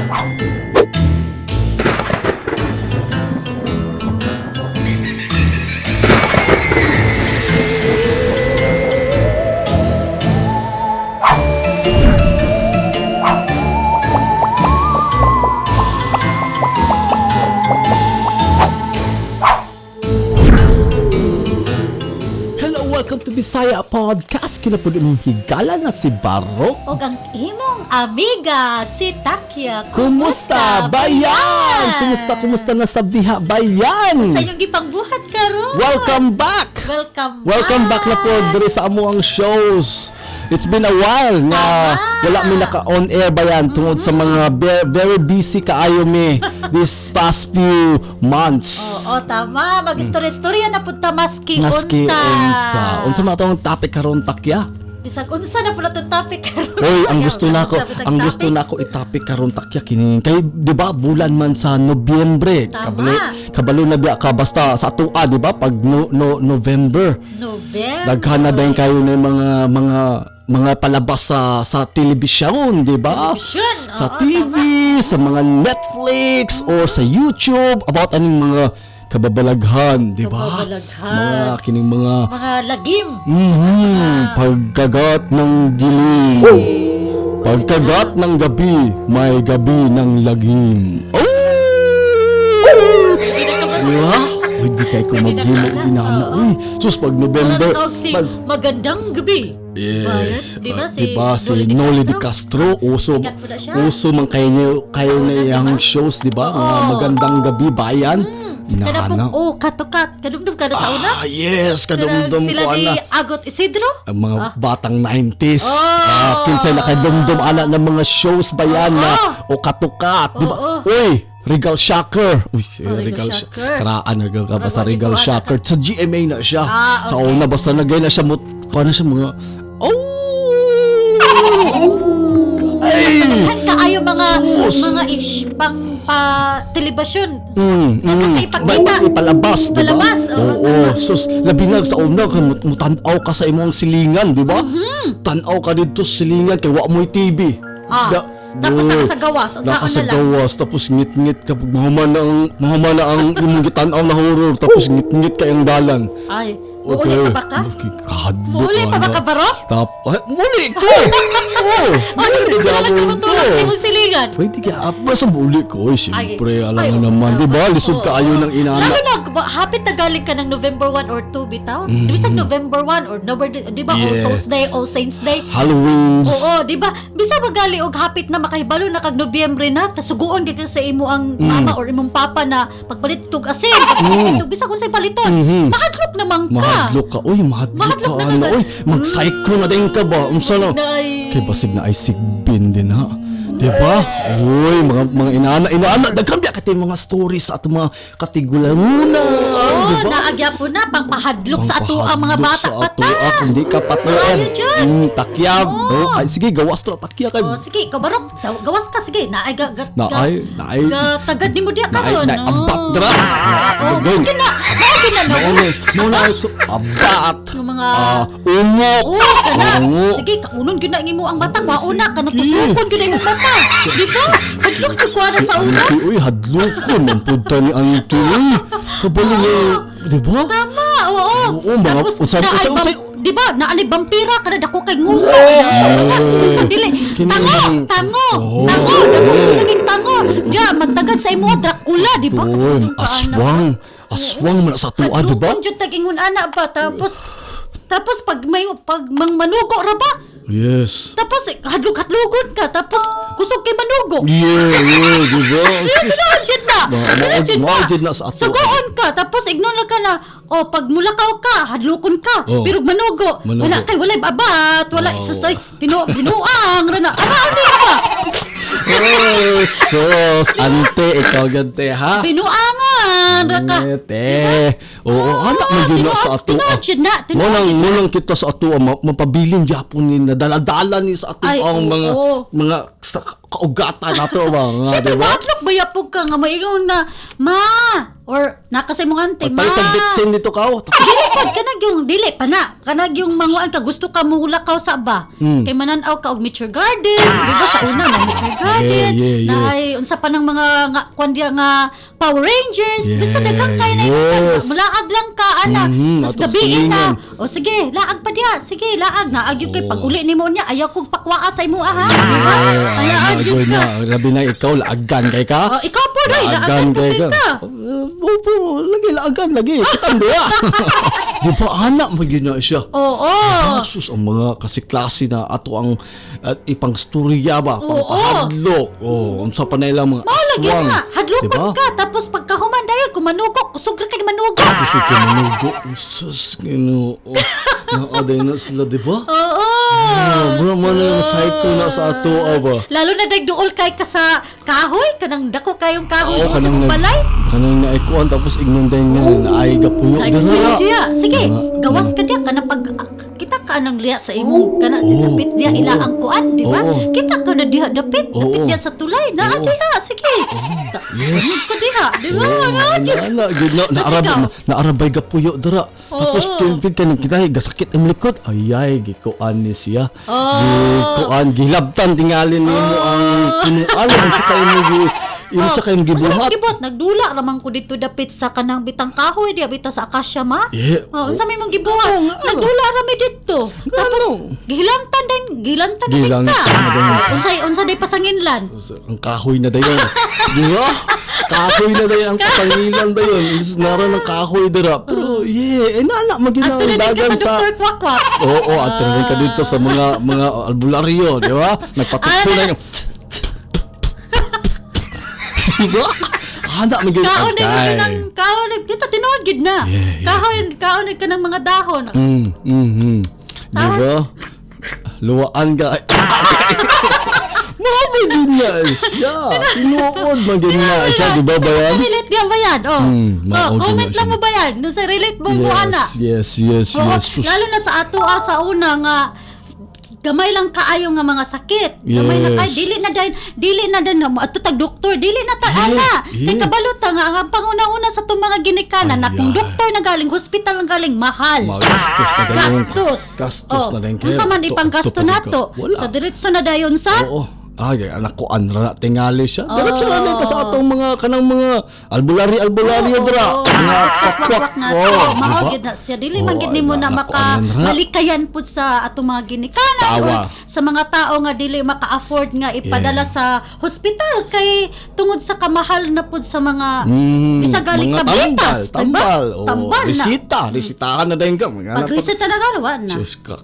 Welcome to Bisaya Podcast. Kinapod imong higala na si Barok. O ang imong amiga, si Takya. Kumusta, bayan? Kumusta na sa diha, bayan? Sa inyong gipangbuhat karon. Welcome back! Welcome back na po diri sa amuang shows. It's been a while nga wala mi naka-on air bayan tungod sa mga very busy kaayo mi this past few months. Oo, tama. Mag-istorya-istorya na punta maski unsa. Unsa man atong topic karon, Takya? Bisag unsa na pala itong topic karon. Oy, ang gusto nako i-topic karon, Takya, kini kay di ba bulan man sa Nobyembre. Kabalo na biya ka basta sa atoa, di ba, pag November. Daghan na din kayo na mga palabas sa telebisyon, di ba? Sa TV, sa mga Netflix or sa YouTube about aning mga kababalaghan, di ba? Mga kining mga lagim. Pagkagat ng dilim. Pagkagat ng gabi, may gabi ng lagim. Oh! Diba? Hindi kayo kung maghimo ginana. Uy, sus, pag November. Magandang gabi. Yes. Diba Si Noli de Castro. Uso man kayo na yung shows, diba? Magandang gabi, bayan. Kadapong, katukat. Kadumdum ka na sa una? Yes, kadumdum ko, sila ni Agot Isidro? Ang mga batang 90s. Kinsay na kadumdum ana ng mga shows bayan na katukat, di ba? Uy, Regal Shocker. Uy, Regal Shocker. Karaan na ka sa Regal Shocker. Sa GMA na siya. Sa una basta nagay na siya kano siya mga Naghan ka ayo mga pang telebisyon. Ipalabas, di ba? Oo. Sus, labi na sa una mutanaw ka sa imong silingan, di ba? Tanaw ka dito sa silingan kay wa mo'y TV. Tapos nakasagawas. Nakasagawas. Tapos ngit-ngit kapag mahumana ang imong gitanaw na horror. Tapos ngit-ngit kayong dalan. Ay, muli pa ba ka? Muli pa ba ka, Barok? Muli ko! Muli ka lang tumutulog sa imong silingan. Pwede ka, basta muli ko. Siyempre, alam mo naman. Diba, lisod ka ayo ng inana. Lalo na, hapit na galing ka ng November 1 or 2, bitaw. Di ba November 1 or diba, All Souls Day, All Saints Day? Halloween. Oo, diba? Bisa magali og hapit na makahibalo na kag Nobyembre na, tasuguon dito sa imo ang mama or imong papa na pagpalit tug asin, pagpalit tug bisa kung say paliton. Mahadlok naman ka. Mahadlok ka. Uy, mahadlok ka. Uy, mag-psycho na din ka ba? Umsala. Kay basig na ay sigbin din, ha? Diba? Uy, mga inaana. Dagkambya ka mga stories sa ato mga katigulan muna. Oo, naagya po na. Pangpahadlok sa ato ang mga bata pata. Hindi ka patuan. Takya. Ay, sige, gawas to. Takya kay. Sige, kabarok. Gawas ka. Sige, naay. Tagad ni mo diya ka ron. Abat dra. Abat. Mga umok. Sige, kaunon gina mo ang mata. Mauna ka na tusukon gina mo mata. Dito, hadlok ko na sa una. Uy, hadlok ko. Mampunta ni Auntie. Uy, kabalo niya. Diba? Tama, oo. Mga usay. Diba, naali vampira ka na dako kay nguso. Sa dili. Tango. Naging tango. Diya, magtagad sa imo Dracula, diba? Aswang man sa tuwa, diba? Hadlokon jud tag-ingon ana ba, tapos pag manugo ra ba? Yes. Tapos hadlok-hadlogon ka, tapos kusog kay manugo. Diba? Maudjid na sa ato. Sugoon ka, tapos ignon ka na, pag mulakaw ka, hadlokon ka, pero manugo. Wala'y babat, wala isasay, binuang, rana. Ano ka? Sos, ante, ikaw gante, ha? Binuangan, raka. Oo, anak mo gina sa ato. Munang kita sa ato, mapabiling Japon ni nadala-dala ni sa ato ang mga kaugatan nato ba? Siyempre, matlok ba yapog ka nga maingon na, ma, or nakasay mong ante, ma. Palit sa bitsin dito ka. Ginipad ka na kanag yung dili pa na. Kanag yung manguan ka gusto ka mulakaw sa ba. Kay mananaw ka og Mature Garden. Di ba sa una na Mature Garden. Yeah. Na ay unsa pa ng mga kwan diya nga Power Rangers. Basta Yes. daghang kay na mulaag lang ka ana. Tapos Atong gabiin na. silingan. O sige, laag pa diha. Sige, laag na. Agyo kay pag uli nimo niya ayaw kog pakwaa sa imo ha. Di ba? Alaag yun ka. Labi na ikaw, laagan kay ka. Oh, ikaw po dai, laagan po kay ka. Opo, lagi laagan, lagi. Katando ya. Di ba, anak mo yun na siya. Oo. Sus, ang mga kasi-klase na ato ang ipang storya ba, Oo. pampahadlok. Unsa pa na ilang mga Lagi aswang. na, hadlokon Diba? ka. Tapos pagkahuman dayon, kumanugok, kusog kay manugok. Gusto ko manugo. Sus, ginoo. Naaday na sila, di ba? Oo. Bro, mo na yung psycho na sa ato, ba? Lalo na dagduol kay ka sa kahoy, kanang dako kayong kahoy Oo, mo sa kanang balay. kanang naikuan, tapos ignon din nga na ay gapuyo. Ay, Dara. diya. Sige, gawas ka diya kana pag kita ka nang liya sa imong kana dapit diya ilaang kuan, di ba? Oo. Kita ka na diha dapit Oo. diya sa tulay. Naa diha, sige. Yes. Ka diha, di ba? Naa diya. Naarabay gapuyo dara. Tapos kintig ka kita gasakit ang likod. Ayay gikuan ni siya. Gikuan gilabtan tingalin nimo ang tinualan sa kay mo sa kay gibuhat. Gibot, nagdula raman ko dito dapit sa kanang bitang kahoy diya bita sa akasya ma. Yeah. Oh, unsa may mong gibuhat? Nagdula rami dito. Tapos gihilantan din Gilantan ka. na din ka. Unsa day pasanginlan? Ang kahoy na dayon. Di ba? Kahoy na dayon ang kapangilan dayon. Is naran ng kahoy dira. Pero nana magina At tuloy dagan ka sa sa Dr. Kwakwak. Oo, at tuloy ka dito sa mga albularyo, di ba? Nagpatukso na yung diba? Handa magiging Kaon din agay. ng kaon dito tinuod gid na. Kaon ka ng mga dahon. Diba? Luwaan ka. Mabagin na siya. Tinuod magiging na siya. Di ba ba yan? Relate diyan ba yan? maog Comment na lang siya. mo ba yan? Doon sa relate mo mo ana. Yes. Oo, Sus. lalo na sa ato sa una nga gamay lang kaayo nga mga sakit. Gamay na kay Yes. dili na din mo ato tag doktor, dili na ta ana. Kay kabalo ta nga ang panguna-una sa tong mga ginikanan na kung doktor na galing hospital na galing mahal. Magastos na dayon. Gastos na dayon. Unsa man ipanggasto nato? Wala. Sa diretso na dayon sa Oo. Ay, anak ko anra na tingali siya. Diretso na dito sa atong mga kanang mga albularyo dra. Mga kwakwak na to. Maogid na siya. Dili man gid nimo na malikayan pud sa atong mga ginikanan Tawa. or sa mga tao nga dili maka-afford nga ipadala sa hospital kay tungod sa kamahal na pud sa mga isa galing mga tabletas, tambal. Tambal na. Resitahan na dayon ka. Pag-reseta na ganawa na. Diyos ka.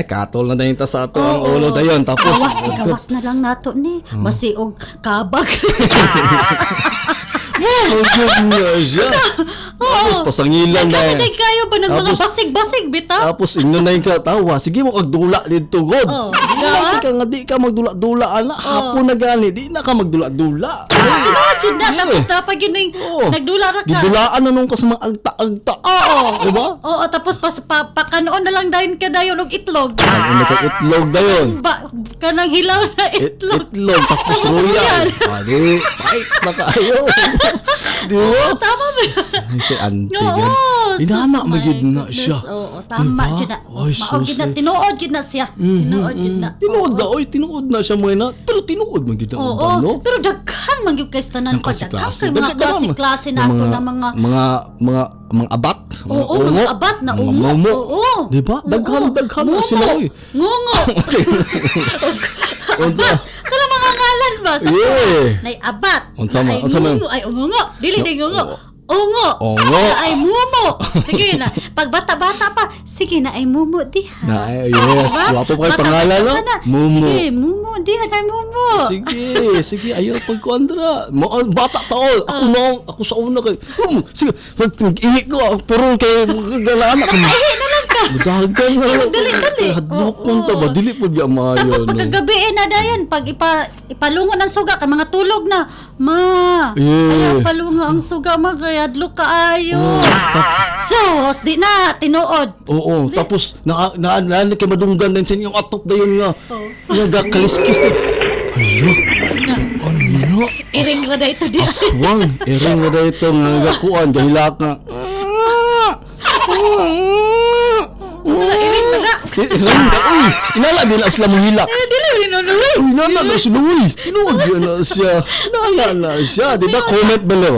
Katol na dayon ta sa ato ang ulo dayon. Tapos Gawas na lang nato ni. Basi og kabag. siya. Tapos pasangilan na. Nagkakaday kayo ba ng mga Tapos- basig-basig bitaw? Tapos ingno na yung katawa. Sige mo kagdula dito god. Di ka nga di ka magdula-dula ana. Hapon na gani. Di na ka magdula-dula. Tinuod yun na. Yeah. Tapos napag yun yung Oo. nagdula ra ka. Gidulaan na nung ka sa mga agta-agta. Oo. Diba? Oo, tapos pakanoon na lang dayon ka dayon og itlog. Ano ka itlog dayon? Kanang hilaw na itlog. Itlog tapos Tapos royal. royal. Adi, fight na kayo. Di ba? Tama ba? Ay, si auntie Oo. gan. Inana sus, magid my na goodness. siya. Oo, tama Diba? dyan na. Ay, Maog gid na, sus. tinuod gid na siya. Tinuod gid na. Tinuod na, oy, tinuod na siya mo na. Pero tinuod magid na Oo, ang no? pero daghan man gyud kay tanan pa daghan kay mga Daghan- klase-klase na ato na mga mga abat. Oo, mga abat na mga ungo. momo. Oo. Di ba? Daghan na Momo. sila oy. Ngungo. Unsa? Kala mga ngalan ba? Sa Yeah. Nay abat. Unsa na man? ay Unsa man? ngungo. Ay ungo. Dili di ngungo. Ungo. Ungo. Ay mumo. Sige na. Pag bata-bata pa, sige na ay mumo diha. Na, yes. Diba? Wapo pa yung Bata-bata pangalan, no? pa na. Mumo. Sige, mumo diha na mumo. Sige, ayaw pagkuandra. Bata taol. Ako sa una kay. Sige, pag ihi ko, puro kay galana ko. Ay, na lang ka. Dagan na. Dali. Hadlokon ta ba? Dili po diya maayo. Tapos pagkagabiin na dayon, pag ipalungo ng suga, kay mga tulog na, ma, Yeah. ayaw palungo ang suga, ma, kaya adlo kaayo. Tapos, Sos, di na, tinuod. oo, tapos naan kay madunggan din sa inyong atop dayon nga. Nga kaliskis na. Ano? Iring rada ito di. Aswang, ering na ito nga gakuan dahil ka. Uy, inala din na sila mohilak. Dili rin nunuloy. Uy, nana na sila, uy. Tinuod yun na siya. Nana na siya. Di ba, comment below.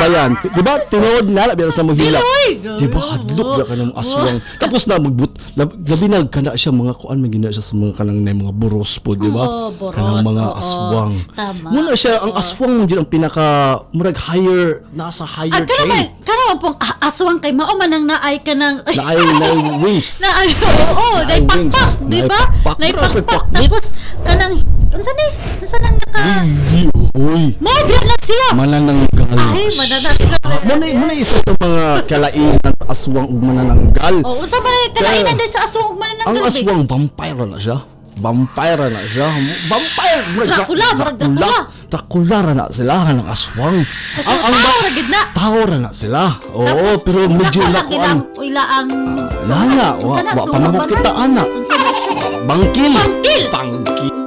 Bayan. Di ba, tinuod nala din na sila mohilak. Di ba, hadlok na ka ng aswang. Tapos na, labinag ka na siya, mga kuan, magina siya sa mga kanang na mga buros po, di ba? Oo, buros, Kanang mga oo. aswang. Tama. Muna siya, ang aswang mo dyan ang pinaka, murag higher, nasa higher chain. Karaman pong aswang kay mao man ang naay ka ng Na ay wings. na ay oo, Naay wings. naipakpak, di ba? Naipakpak. Naipakpak. Naipakpak. Tapos kanang unsa ni? Unsa nang naka Hindi, uy. mo biyalat siya. Manananggal. Ay, manananggal. Muna isa sa mga kalainan at aswang ug manananggal. Oh, unsa man ang kalainan dahil sa aswang ug manananggal? Ang be? aswang vampire na siya. Vampire na siya. Vampire. Dracula, murag Dracula. Dracula ra na sila ng aswang. Kasi tao ra gid na. Tao ra na sila. Oo, Tapos, pero medyo wala na ka lang ila ang Nana, wa pa na mo kita ana. Unsa na siya? Bangkil. Bangkil. Bangkil.